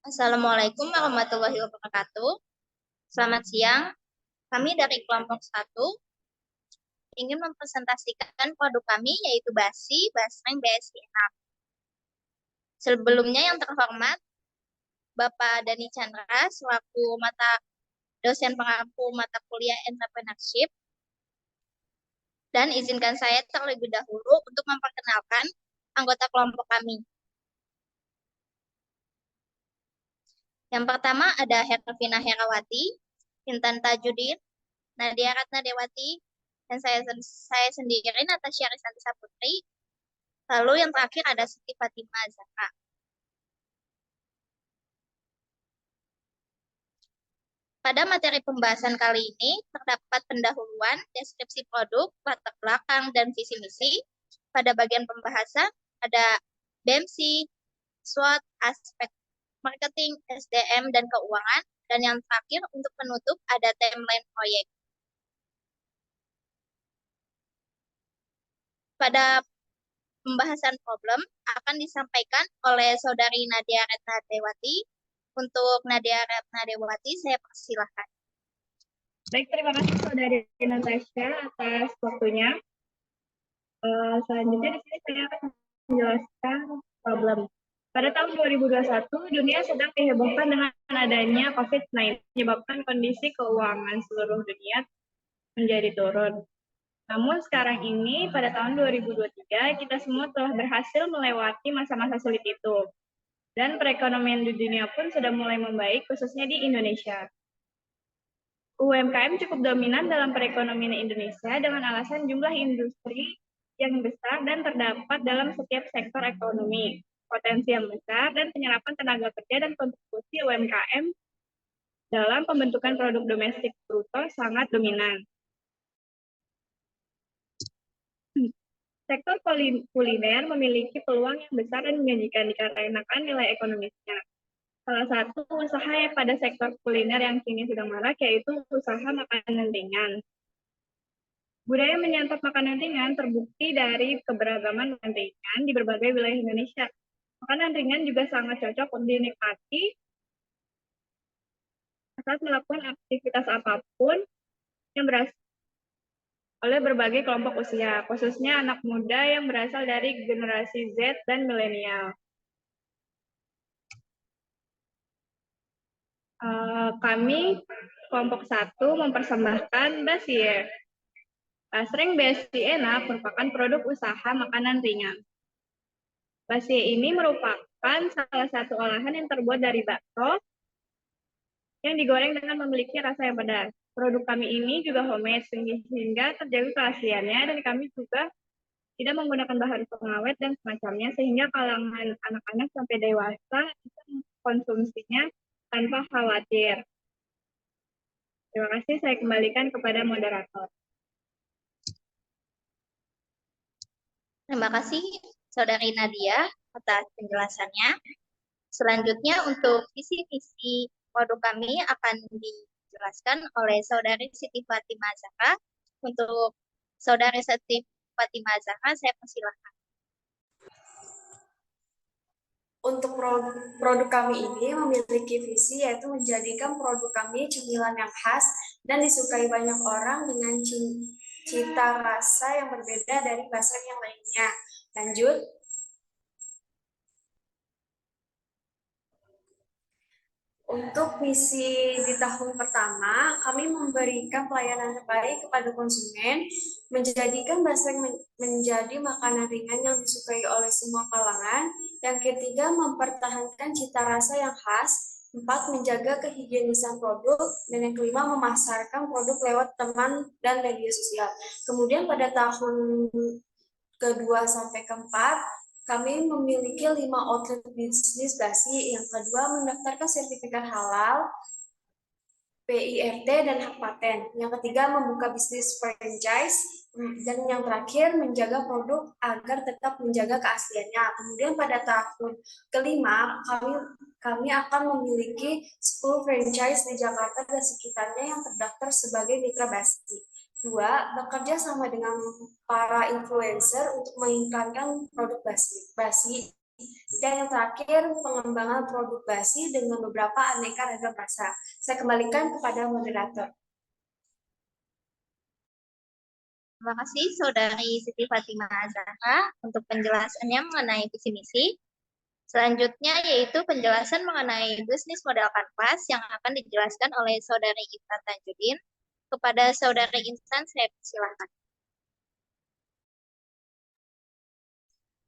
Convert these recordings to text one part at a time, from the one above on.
Assalamualaikum warahmatullahi wabarakatuh. Selamat siang. Kami dari kelompok 1 ingin mempresentasikan produk kami yaitu BASI, Basreng BSI 6. Sebelumnya yang terhormat, Bapak Dani Chandra selaku dosen pengampu mata kuliah Entrepreneurship, dan izinkan saya terlebih dahulu untuk memperkenalkan anggota kelompok kami. Yang pertama ada Hervina Herawati, Intan Tajudin, Nadia Ratna Dewati, dan saya sendiri Natasha Risanti Saputri. Lalu yang terakhir ada Siti Fatimah Zahra. Pada materi pembahasan kali ini terdapat pendahuluan, deskripsi produk, latar belakang, dan visi misi. Pada bagian pembahasan ada BEMSI, SWOT, aspek marketing, SDM, dan keuangan. Dan yang terakhir untuk penutup ada timeline proyek. Pada pembahasan problem akan disampaikan oleh Saudari Nadia Ratna Dewati. Untuk Nadia Ratna Dewati, saya persilahkan. Baik, terima kasih Saudari Natasha atas waktunya. Selanjutnya di sini saya akan menjelaskan problem. Pada tahun 2021, dunia sedang dihebohkan dengan adanya COVID-19, menyebabkan kondisi keuangan seluruh dunia menjadi turun. Namun sekarang ini, pada tahun 2023, kita semua telah berhasil melewati masa-masa sulit itu. Dan perekonomian di dunia pun sudah mulai membaik, khususnya di Indonesia. UMKM cukup dominan dalam perekonomian Indonesia dengan alasan jumlah industri yang besar dan terdapat dalam setiap sektor ekonomi, potensi yang besar, dan penyerapan tenaga kerja dan kontribusi UMKM dalam pembentukan produk domestik bruto sangat dominan. Sektor kuliner memiliki peluang yang besar dan menjanjikan dikarenakan nilai ekonomisnya. Salah satu usaha pada sektor kuliner yang kini sedang marak yaitu usaha makanan ringan. Budaya menyantap makanan ringan terbukti dari keberagaman makanan ringan di berbagai wilayah Indonesia. Makanan ringan juga sangat cocok untuk dinikmati saat melakukan aktivitas apapun yang berasal oleh berbagai kelompok usia, khususnya anak muda yang berasal dari generasi Z dan milenial. Kami kelompok 1 mempersembahkan BASI. Basreng BSI enak merupakan produk usaha makanan ringan. BASI ini merupakan salah satu olahan yang terbuat dari bakso yang digoreng dengan memiliki rasa yang pedas. Produk kami ini juga homemade sehingga terjaga keasliannya, dan kami juga tidak menggunakan bahan pengawet dan semacamnya, sehingga kalangan anak-anak sampai dewasa bisa mengkonsumsinya tanpa khawatir. Terima kasih, saya kembalikan kepada moderator. Terima kasih Saudari Nadia atas penjelasannya. Selanjutnya untuk visi-misi produk kami akan dijelaskan oleh Saudari Siti Fatimah Zahra. Untuk Saudari Siti Fatimah Zahra, saya persilahkan. Untuk produk kami ini memiliki visi yaitu menjadikan produk kami cemilan yang khas dan disukai banyak orang dengan cita rasa yang berbeda dari basreng yang lainnya. Lanjut. Untuk misi di tahun pertama, kami memberikan pelayanan terbaik kepada konsumen, menjadikan basreng menjadi makanan ringan yang disukai oleh semua kalangan. Yang ketiga, mempertahankan cita rasa yang khas. 4, menjaga kehigienisan produk. Dan yang kelima, memasarkan produk lewat teman dan media sosial. Kemudian pada tahun kedua sampai keempat, kami memiliki 5 outlet bisnis BASI. Yang kedua, mendaftarkan sertifikat halal, PIRT, dan hak paten. Yang ketiga, membuka bisnis franchise. Dan yang terakhir, menjaga produk agar tetap menjaga keasliannya. Kemudian pada tahun kelima, kami akan memiliki 10 franchise di Jakarta dan sekitarnya yang terdaftar sebagai mitra BASI. 2, bekerja sama dengan para influencer untuk mengiklankan produk BASI Dan yang terakhir, pengembangan produk basi dengan beberapa aneka ragam rasa. Saya kembalikan kepada moderator. Terima kasih Saudari Siti Fatimah Azahra untuk penjelasannya mengenai visi misi. Selanjutnya yaitu penjelasan mengenai bisnis model kanvas yang akan dijelaskan oleh Saudari Intan Tanjudin. Kepada Saudari Intan, saya persilahkan.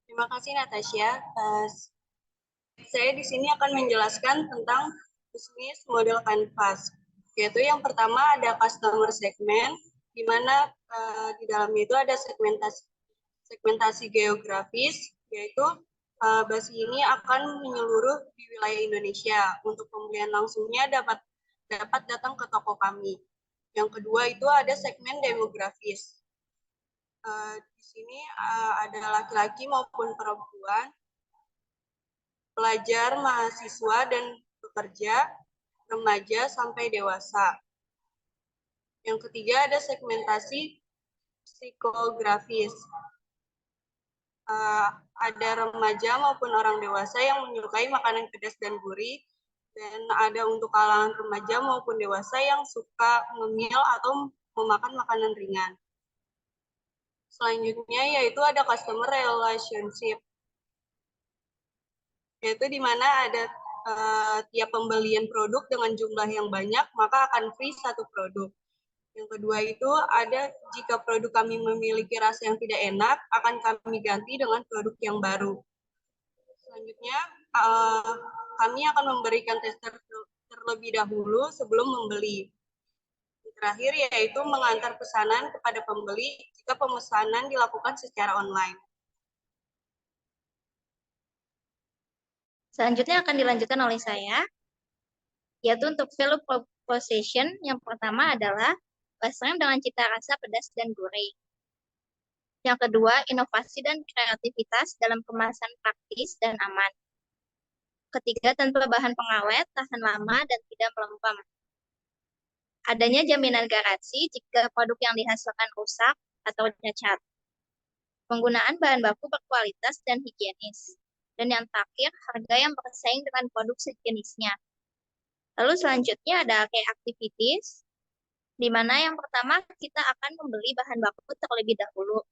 Terima kasih Natasha. Saya di sini akan menjelaskan tentang bisnis model kanvas. Yaitu yang pertama ada customer segment, di mana di dalamnya itu ada segmentasi geografis, yaitu basi ini akan menyeluruh di wilayah Indonesia. Untuk pembelian langsungnya dapat datang ke toko kami. Yang kedua itu ada segmen demografis. Di sini ada laki-laki maupun perempuan, pelajar, mahasiswa, dan pekerja, remaja sampai dewasa. Yang ketiga ada segmentasi psikografis. Ada remaja maupun orang dewasa yang menyukai makanan pedas dan gurih, dan ada untuk kalangan remaja maupun dewasa yang suka ngemil atau memakan makanan ringan. Selanjutnya yaitu ada customer relationship, yaitu di mana ada tiap pembelian produk dengan jumlah yang banyak, maka akan free satu produk. Yang kedua itu ada jika produk kami memiliki rasa yang tidak enak, akan kami ganti dengan produk yang baru. Selanjutnya, kami akan memberikan tes terlebih dahulu sebelum membeli. Terakhir yaitu mengantar pesanan kepada pembeli jika pemesanan dilakukan secara online. Selanjutnya akan dilanjutkan oleh saya, yaitu untuk value proposition yang pertama adalah basreng dengan cita rasa pedas dan gurih. Yang kedua, inovasi dan kreativitas dalam kemasan praktis dan aman. Ketiga, tanpa bahan pengawet, tahan lama, dan tidak melempem. Adanya jaminan garansi jika produk yang dihasilkan rusak atau cacat. Penggunaan bahan baku berkualitas dan higienis. Dan yang terakhir, harga yang bersaing dengan produk sejenisnya. Lalu selanjutnya ada key activities, di mana yang pertama kita akan membeli bahan baku terlebih dahulu.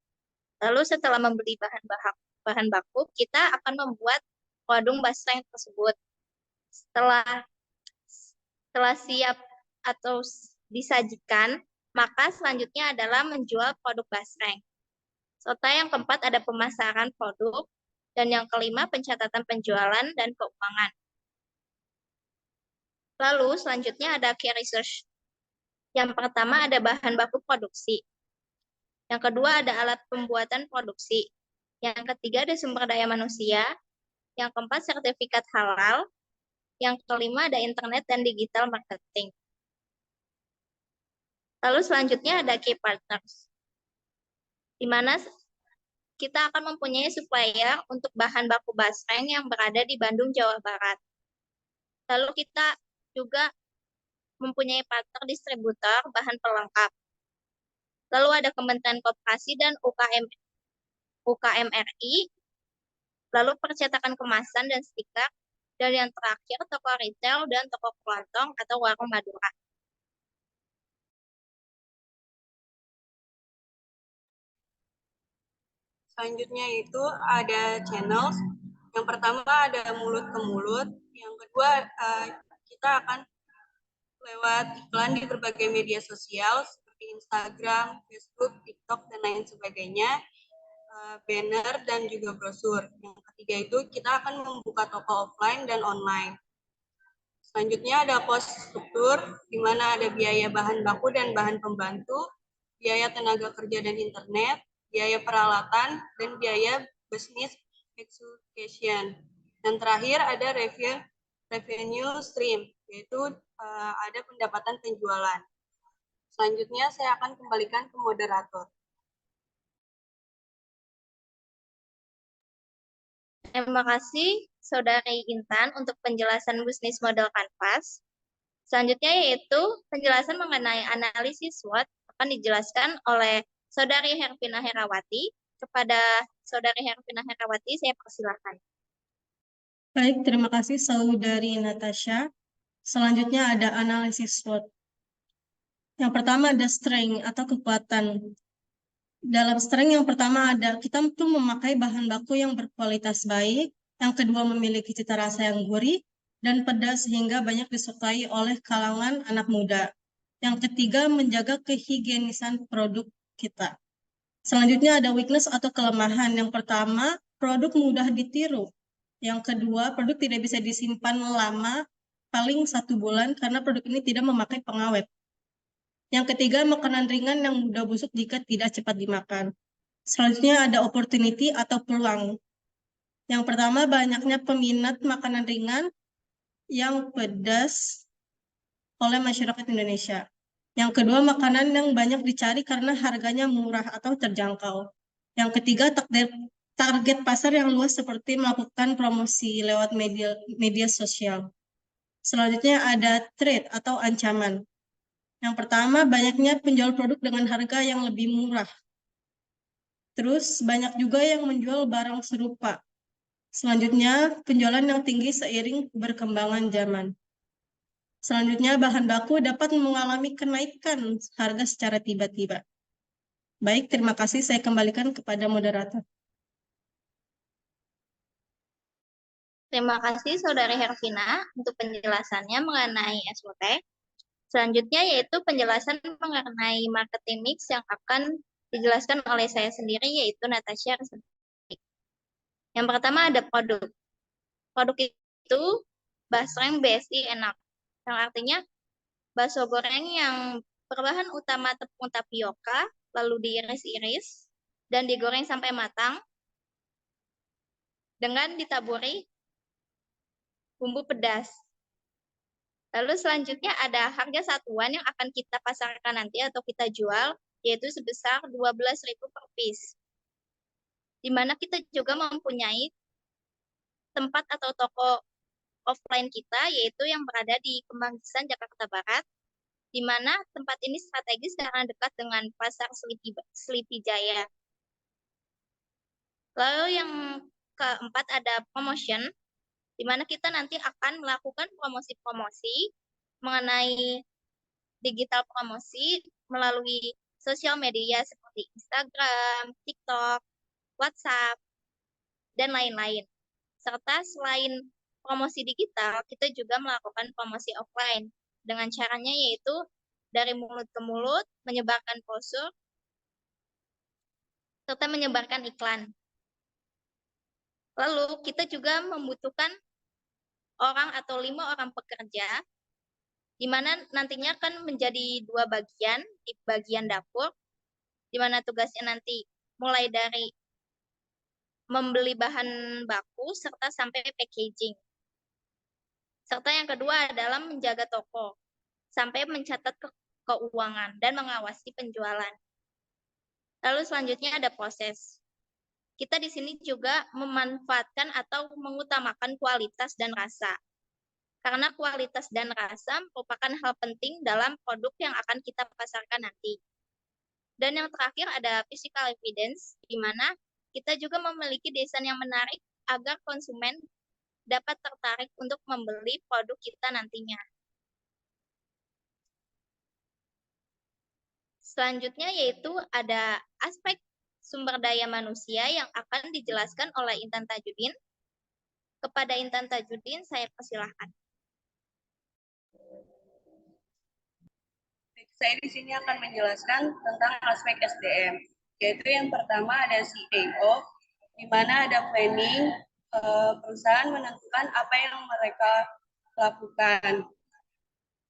Lalu setelah membeli bahan baku, kita akan membuat produk basreng tersebut. Setelah siap atau disajikan, maka selanjutnya adalah menjual produk basreng. Serta yang keempat ada pemasaran produk, dan yang kelima pencatatan penjualan dan keuangan. Lalu selanjutnya ada key research. Yang pertama ada bahan baku produksi. Yang kedua ada alat pembuatan produksi. Yang ketiga ada sumber daya manusia. Yang keempat sertifikat halal. Yang kelima ada internet dan digital marketing. Lalu selanjutnya ada key partners, di mana kita akan mempunyai supplier untuk bahan baku basreng yang berada di Bandung, Jawa Barat. Lalu kita juga mempunyai partner distributor bahan pelengkap. Lalu ada Kementerian Koperasi dan UKM RI, lalu percetakan kemasan dan stiker, dan yang terakhir toko retail dan toko kelontong atau warung Madura. Selanjutnya itu ada channels. Yang pertama ada mulut ke mulut. Yang kedua kita akan lewat iklan di berbagai media sosial seperti Instagram, Facebook, TikTok, dan lain sebagainya, banner, dan juga brosur. Yang ketiga itu kita akan membuka toko offline dan online. Selanjutnya ada cost struktur, di mana ada biaya bahan baku dan bahan pembantu, biaya tenaga kerja dan internet, biaya peralatan, dan biaya business execution. Dan terakhir ada revenue stream, yaitu ada pendapatan penjualan. Selanjutnya saya akan kembalikan ke moderator. Terima kasih Saudari Intan untuk penjelasan bisnis model kanvas. Selanjutnya yaitu penjelasan mengenai analisis SWOT akan dijelaskan oleh Saudari Hervina Herawati. Kepada Saudari Hervina Herawati, saya persilahkan. Baik, terima kasih Saudari Natasha. Selanjutnya ada analisis SWOT. Yang pertama ada strength atau kekuatan. Dalam strength yang pertama ada kita tuh memakai bahan baku yang berkualitas baik. Yang kedua memiliki cita rasa yang gurih dan pedas sehingga banyak disukai oleh kalangan anak muda. Yang ketiga menjaga kehigienisan produk kita. Selanjutnya ada weakness atau kelemahan. Yang pertama, produk mudah ditiru. Yang kedua, produk tidak bisa disimpan lama, paling 1 bulan karena produk ini tidak memakai pengawet. Yang ketiga, makanan ringan yang mudah busuk jika tidak cepat dimakan. Selanjutnya ada opportunity atau peluang. Yang pertama, banyaknya peminat makanan ringan yang pedas oleh masyarakat Indonesia. Yang kedua, makanan yang banyak dicari karena harganya murah atau terjangkau. Yang ketiga, target pasar yang luas seperti melakukan promosi lewat media sosial. Selanjutnya ada threat atau ancaman. Yang pertama, banyaknya penjual produk dengan harga yang lebih murah. Terus, banyak juga yang menjual barang serupa. Selanjutnya, penjualan yang tinggi seiring berkembangan zaman. Selanjutnya, bahan baku dapat mengalami kenaikan harga secara tiba-tiba. Baik, terima kasih. Saya kembalikan kepada moderator. Terima kasih Saudari Hervina untuk penjelasannya mengenai SWOT. Selanjutnya yaitu penjelasan mengenai marketing mix yang akan dijelaskan oleh saya sendiri yaitu Natasha. Yang pertama ada produk. Produk itu basreng BSI enak. Yang artinya bakso goreng yang berbahan utama tepung tapioka, lalu diiris-iris dan digoreng sampai matang dengan ditaburi bumbu pedas. Lalu selanjutnya ada harga satuan yang akan kita pasarkan nanti atau kita jual, yaitu sebesar 12.000 per piece. Di mana kita juga mempunyai tempat atau toko offline kita, yaitu yang berada di Kemanggisan, Jakarta Barat, di mana tempat ini strategis karena dekat dengan Pasar Selipi Jaya. Lalu yang keempat ada promotion, di mana kita nanti akan melakukan promosi-promosi mengenai digital promosi melalui sosial media seperti Instagram, TikTok, WhatsApp, dan lain-lain. Serta selain promosi digital, kita juga melakukan promosi offline dengan caranya yaitu dari mulut ke mulut, menyebarkan brosur, serta menyebarkan iklan. Lalu kita juga membutuhkan orang atau 5 orang pekerja, di mana nantinya akan menjadi 2 bagian, di bagian dapur, di mana tugasnya nanti mulai dari membeli bahan baku serta sampai packaging. Serta yang kedua adalah menjaga toko, sampai mencatat keuangan dan mengawasi penjualan. Lalu selanjutnya ada proses. Kita di sini juga memanfaatkan atau mengutamakan kualitas dan rasa. Karena kualitas dan rasa merupakan hal penting dalam produk yang akan kita pasarkan nanti. Dan yang terakhir ada physical evidence, di mana kita juga memiliki desain yang menarik agar konsumen dapat tertarik untuk membeli produk kita nantinya. Selanjutnya yaitu ada aspek sumber daya manusia yang akan dijelaskan oleh Intan Tajudin. Kepada Intan Tajudin, saya persilahkan. Saya di sini akan menjelaskan tentang aspek SDM, yaitu yang pertama ada CAO, di mana ada planning, perusahaan menentukan apa yang mereka lakukan.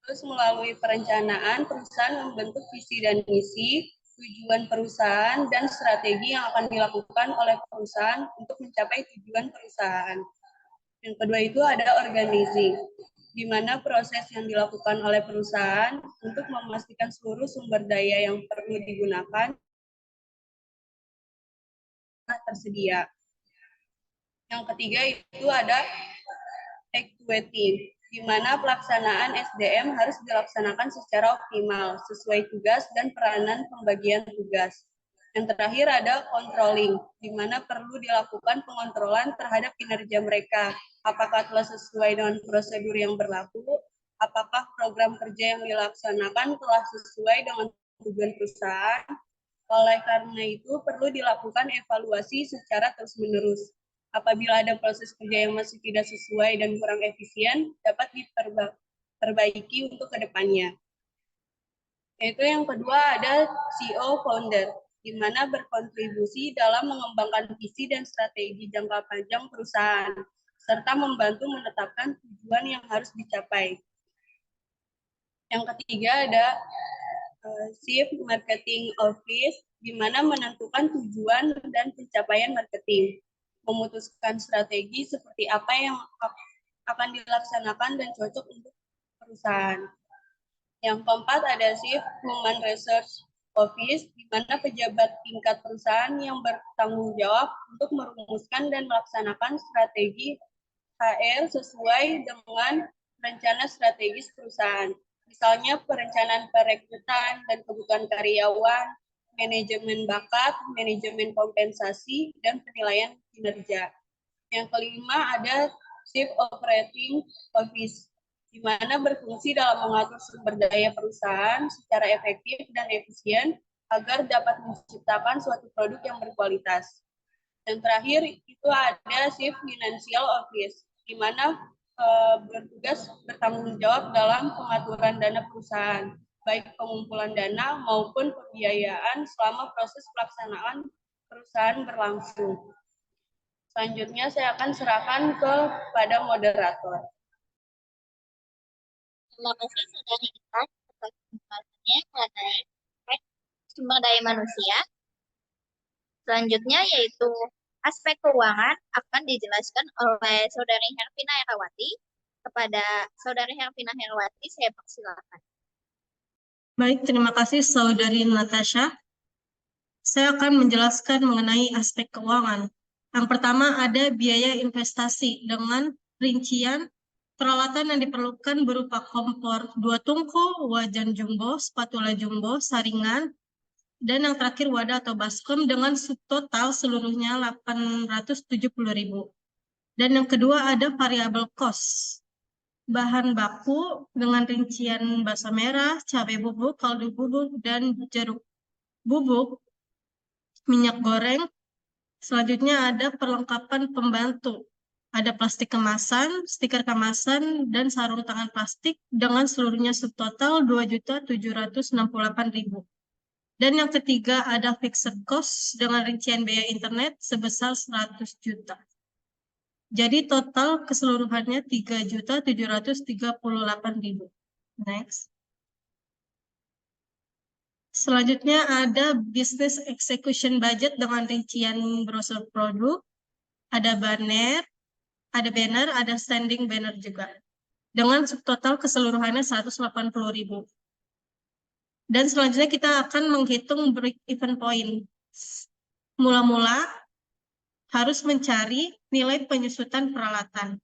Terus melalui perencanaan, perusahaan membentuk visi dan misi, tujuan perusahaan, dan strategi yang akan dilakukan oleh perusahaan untuk mencapai tujuan perusahaan. Yang kedua itu ada organizing, di mana proses yang dilakukan oleh perusahaan untuk memastikan seluruh sumber daya yang perlu digunakan tersedia. Yang ketiga itu ada actuating, di mana pelaksanaan SDM harus dilaksanakan secara optimal, sesuai tugas dan peranan pembagian tugas. Yang terakhir ada controlling, di mana perlu dilakukan pengontrolan terhadap kinerja mereka. Apakah telah sesuai dengan prosedur yang berlaku? Apakah program kerja yang dilaksanakan telah sesuai dengan tujuan perusahaan? Oleh karena itu, perlu dilakukan evaluasi secara terus-menerus. Apabila ada proses kerja yang masih tidak sesuai dan kurang efisien, dapat diperbaiki untuk kedepannya. Yaitu yang kedua ada CEO founder, di mana berkontribusi dalam mengembangkan visi dan strategi jangka panjang perusahaan, serta membantu menetapkan tujuan yang harus dicapai. Yang ketiga ada Chief Marketing Office, di mana menentukan tujuan dan pencapaian marketing, memutuskan strategi seperti apa yang akan dilaksanakan dan cocok untuk perusahaan. Yang keempat ada Chief Human Resource Office, di mana pejabat tingkat perusahaan yang bertanggung jawab untuk merumuskan dan melaksanakan strategi HR sesuai dengan rencana strategis perusahaan. Misalnya perencanaan perekrutan dan kebutuhan karyawan, manajemen bakat, manajemen kompensasi, dan penilaian kinerja. Yang kelima ada Chief Operating Office, di mana berfungsi dalam mengatur sumber daya perusahaan secara efektif dan efisien agar dapat menciptakan suatu produk yang berkualitas. Dan terakhir itu ada Chief Financial Office, di mana bertugas bertanggung jawab dalam pengaturan dana perusahaan, baik pengumpulan dana maupun pembiayaan selama proses pelaksanaan perusahaan berlangsung. Selanjutnya saya akan serahkan kepada moderator. Terima kasih Saudari Intan atas pembahasannya mengenai aspek sumber daya manusia. Selanjutnya yaitu aspek keuangan akan dijelaskan oleh Saudari Hervina Herawati. Kepada Saudari Hervina Herawati, saya persilakan. Baik, terima kasih Saudari Natasha. Saya akan menjelaskan mengenai aspek keuangan. Yang pertama ada biaya investasi dengan rincian peralatan yang diperlukan berupa kompor 2 tungku, wajan jumbo, spatula jumbo, saringan, dan yang terakhir wadah atau baskom dengan subtotal seluruhnya 870.000. Dan yang kedua ada variable cost. Bahan baku dengan rincian basa merah, cabai bubuk, kaldu bubuk, dan jeruk bubuk, minyak goreng. Selanjutnya ada perlengkapan pembantu. Ada plastik kemasan, stiker kemasan, dan sarung tangan plastik dengan seluruhnya subtotal 2.768.000. Dan yang ketiga ada fixed cost dengan rincian biaya internet sebesar 100 juta. Jadi total keseluruhannya 3.738.000. Next. Selanjutnya ada business execution budget dengan rincian brosur produk, ada banner, ada standing banner juga. Dengan subtotal keseluruhannya 180.000. Dan selanjutnya kita akan menghitung break-even point. Mula-mula harus mencari nilai penyusutan peralatan.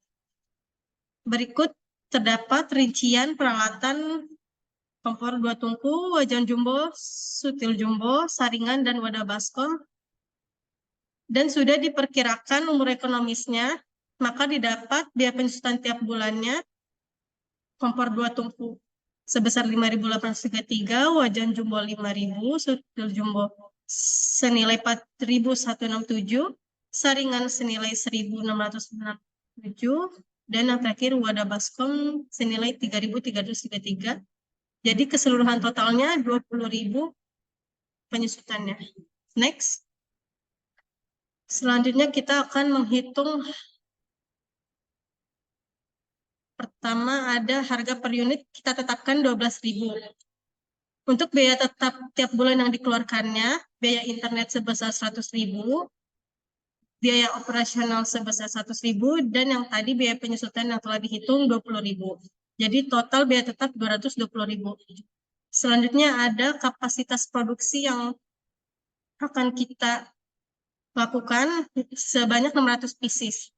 Berikut terdapat rincian peralatan kompor 2 tungku, wajan jumbo, sutil jumbo, saringan, dan wadah baskom. Dan sudah diperkirakan umur ekonomisnya, maka didapat biaya penyusutan tiap bulannya kompor 2 tungku sebesar 5.833, wajan jumbo 5.000, sutil jumbo senilai 4.167, saringan senilai 1.667, dan yang terakhir wadah baskom senilai 3.333. Jadi keseluruhan totalnya 20.000 penyusutannya. Next. Selanjutnya kita akan menghitung. Pertama ada harga per unit kita tetapkan 12.000. Untuk biaya tetap tiap bulan yang dikeluarkannya, biaya internet sebesar 100.000, biaya operasional sebesar 100.000, dan yang tadi biaya penyusutan yang telah dihitung 20.000. Jadi total biaya tetap 220.000. Selanjutnya ada kapasitas produksi yang akan kita lakukan sebanyak 600 pieces.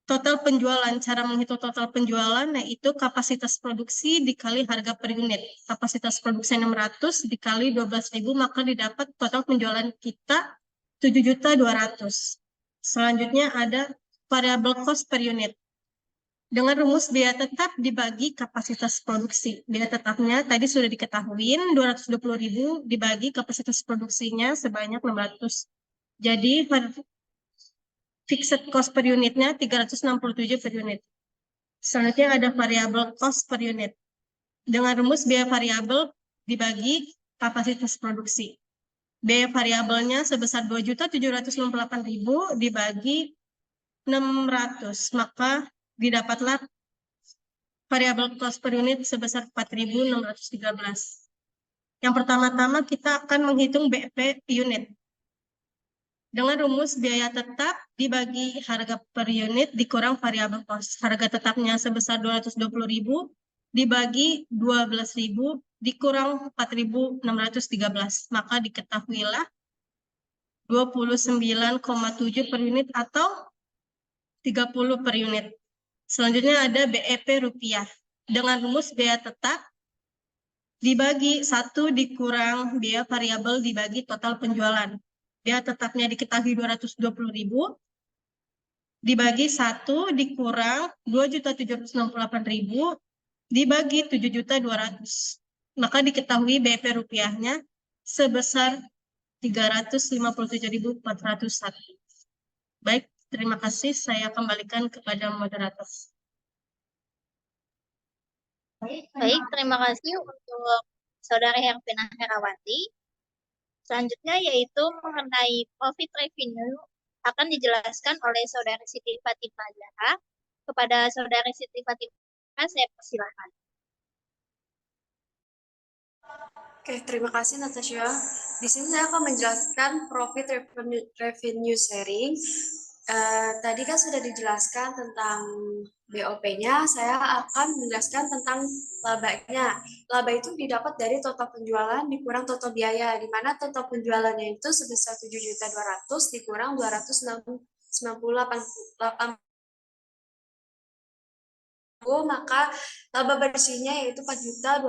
total penjualan. Cara menghitung total penjualan yaitu kapasitas produksi dikali harga per unit. Kapasitas produksi 600 dikali 12.000, maka didapat total penjualan kita 7.200.000. Selanjutnya ada variable cost per unit. Dengan rumus biaya tetap dibagi kapasitas produksi. Biaya tetapnya tadi sudah diketahui, 220.000 dibagi kapasitas produksinya sebanyak 600. Jadi fixed cost per unitnya 367 per unit. Selanjutnya ada variable cost per unit. Dengan rumus biaya variabel dibagi kapasitas produksi. Biaya variabelnya sebesar 2.768.000 dibagi 600, maka didapatlah variabel cost per unit sebesar 4.613. Yang pertama-tama kita akan menghitung BEP unit. Dengan rumus biaya tetap dibagi harga per unit dikurang variabel cost. Harga tetapnya sebesar 220.000 dibagi 12.000 dikurang 4.613. Maka diketahuilah 29,7 per unit atau 30 per unit. Selanjutnya ada BEP rupiah. Dengan rumus biaya tetap dibagi 1 dikurang biaya variabel dibagi total penjualan. Biaya tetapnya diketahui 220.000 dibagi 1 dikurang 2.768.000 dibagi 7.200.000. Maka diketahui BEP rupiahnya sebesar 357.401. Baik, terima kasih. Saya kembalikan kepada moderator. Baik, terima kasih untuk Saudari Hervina Herawati. Selanjutnya yaitu mengenai profit revenue akan dijelaskan oleh Saudari Siti Fatimah Zahra. Kepada Saudari Siti Fatimah, saya persilahkan. Oke, terima kasih Natasha. Di sini saya akan menjelaskan profit revenue sharing. Tadi kan sudah dijelaskan tentang BOP-nya, saya akan menjelaskan tentang labanya. Laba itu didapat dari total penjualan dikurang total biaya, di mana total penjualannya itu sebesar 7.200.000 dikurang 298, maka laba bersihnya yaitu 4.212.000.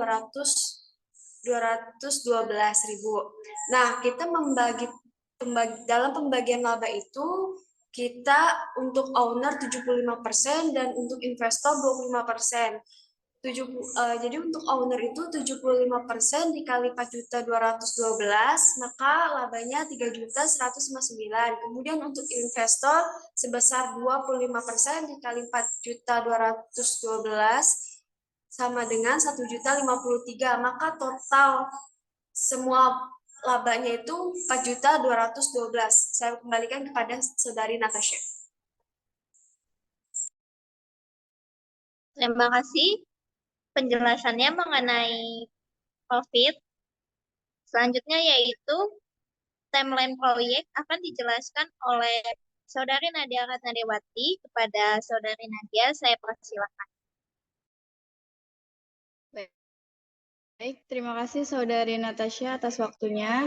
Nah, kita dalam pembagian laba itu kita untuk owner 75% dan untuk investor 25%. Jadi untuk owner itu 75% dikali 4.212, maka labanya 3.159. Kemudian untuk investor sebesar 25% dikali 4.212 sama dengan 1.053, maka total semua labanya itu 4.212. Saya kembalikan kepada Saudari Natasha. Terima kasih penjelasannya mengenai profit. Selanjutnya yaitu timeline proyek akan dijelaskan oleh Saudari Nadia Ratnadewati. Kepada Saudari Nadia, saya persilakan. Baik, terima kasih Saudari Natasha atas waktunya.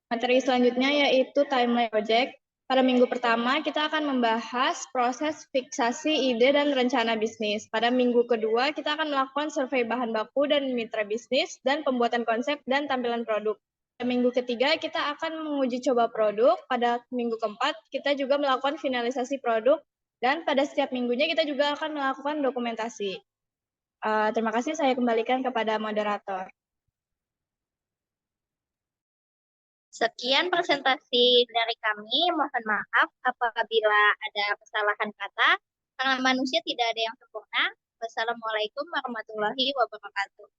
Materi selanjutnya yaitu timeline project. Pada minggu pertama, kita akan membahas proses fiksasi ide dan rencana bisnis. Pada minggu kedua, kita akan melakukan survei bahan baku dan mitra bisnis, dan pembuatan konsep dan tampilan produk. Pada minggu ketiga, kita akan menguji coba produk. Pada minggu keempat, kita juga melakukan finalisasi produk. Dan pada setiap minggunya, kita juga akan melakukan dokumentasi. Terima kasih, saya kembalikan kepada moderator. Sekian presentasi dari kami. Mohon maaf apabila ada kesalahan kata, karena manusia tidak ada yang sempurna. Wassalamualaikum warahmatullahi wabarakatuh.